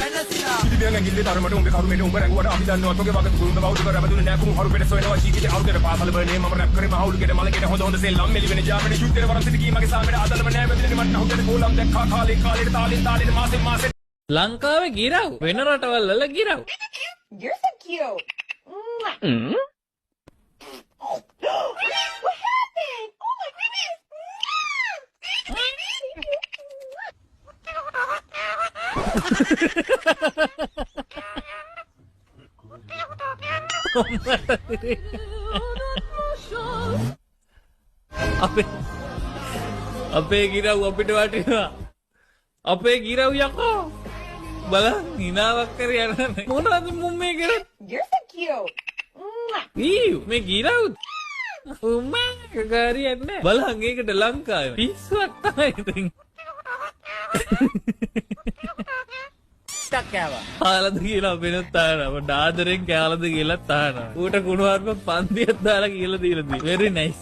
ඉතින් ගිල්ලේ තරමට උඹේ කරුමේට උඹ රැඟුවට අපි දන්නවා ඔතගේ වගේ කුරුඳ බෞද්ධ කරබදුනේ නෑ කුණු හරු පෙරස වෙනවා චීකිතේ අවුරුද්දට පාසල බර්නේ මම රැප් කරේ මහවුලුකේට මලකේට හොඳ හොඳ සෙල්ලම් මෙලි වෙන ජාමනේ යුද්ධේ වරන් සිටි කීමගේ සාමෙට ආදලම නෑ මෙතන මට හොදට ගෝලම් දැක්කා කාලේ කාලේට තාලෙන් මාසෙන් මාසෙ ලංකාවේ ගිරව් වෙන රටවල් වල ගිරව්. You're so cute. What happened? Oh my goodness. අපේ ගිරව් අපිට වටිනවා. අපේ ගිරව් යකෝ බලන්න හිනාවක් කර යන්නේ මොනවද මුම් මේ කරන්නේ? You're so cute. මේ ගිරව් උම්මා ගාරියක් නෑ බලන්න ඒකට ලංකාවේ පිස්සුවක් තමයි ඉතින්. කාලද කියලා වෙනත් තානවා ඩාදරෙන් කාලද කියලා තානවා ඌට කුණුවarp පන්තියක් දාලා කියලා දීලා දී very nice